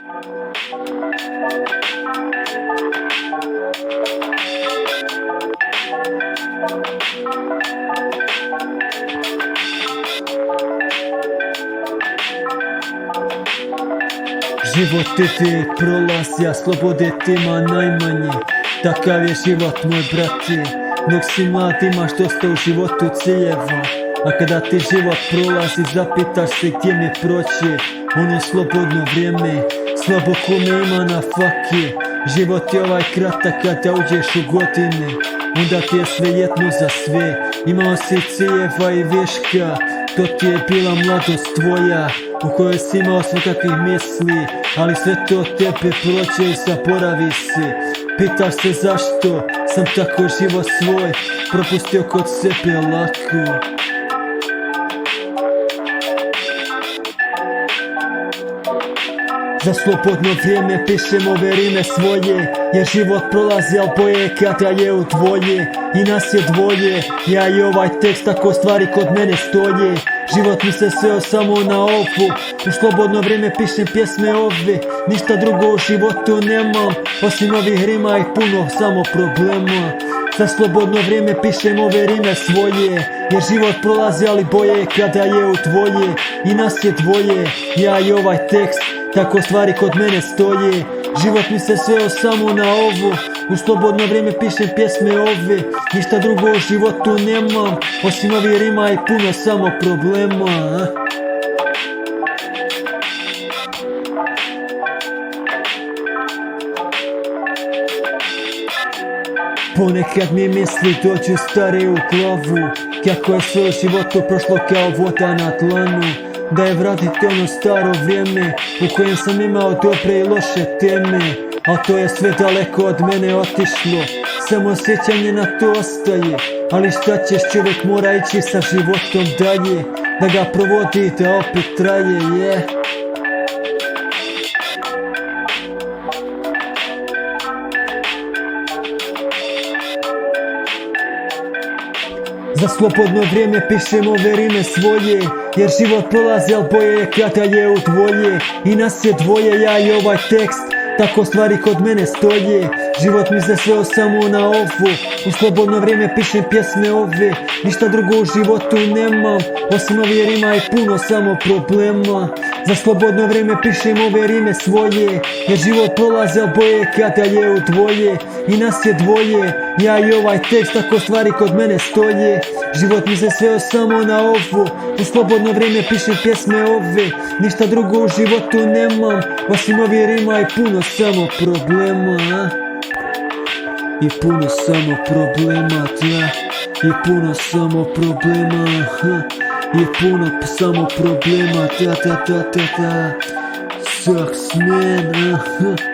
Život ide, prolazja, slobode ima najmanje. Takav je život, moj brate. Dok si mlad imaš dosta u životu ciljeva, a kada ti život prolazi zapitaš se gdje mi proći ono slobodno vrijeme. Slabo kome ima na faki. Život je ovaj kratak kada uđeš u godine, onda ti je sve jedno za sve. Imao si ciljeva i viška, to ti je bila mladost tvoja u kojoj si imao svakakvih misli, ali sve to od tebe prođe i zaboravi se. Pitaš se zašto sam tako život svoj propustio kod sebe lako. Za slobodno vrijeme pišem ove rime svoje, jer život prolazi, al boje kada je u dvoje. I nas je dvoje, ja i ovaj tekst, tako stvari kod mene stoje. Život mi se sveo samo na ovu, u slobodno vrijeme pišem pjesme ove. Ništa drugo u životu nemam, osim ovih rima i puno samo problema. Za slobodno vrijeme pišem ove rime svoje, jer život prolazi, ali boje kada je u dvoje. I nas je dvoje, ja i ovaj tekst, tako stvari kod mene stoje. Život mi se sveo samo na ovu, u slobodno vrijeme pišem pjesme ove. Ništa drugo u životu nemam, osim ovih rima i puno samo problema. Ponekad mi misli dođu stare u glavu, kako je sve u životu prošlo kao voda na dlanu. Da je vratiti ono staro vrijeme u kojem sam imao dobre i loše teme, a to je sve daleko od mene otišlo. Samo sjećanje na to ostaje, ali šta ćeš, čovjek mora ići sa životom dalje, da ga provodi i da opet traje, Za slobodno vrijeme pišem ove rime svoje, jer život prolazi, al boje kada je u dvoje. I nas je dvoje, ja i ovaj tekst, tako stvari kod mene stoje. Život mi se sveo samo na ovu, u slobodno vrijeme pišem pjesme ove. Ništa drugo u životu nemam, osim ovih rima i puno samo problema. Za slobodno vrijeme pišem ove rime svoje, jer život prolazi, al boje kada je u dvoje. I nas je dvoje, ja i ovaj tekst, tako stvari kod mene stoje. Život mi se sveo samo na ovu, u slobodno vrijeme pišem pjesme ove. Ništa drugo u životu nemam, osim ovih rima i puno samo problema. I puno samo problema, i puno samo problema, i puno samo problema, Sucks man,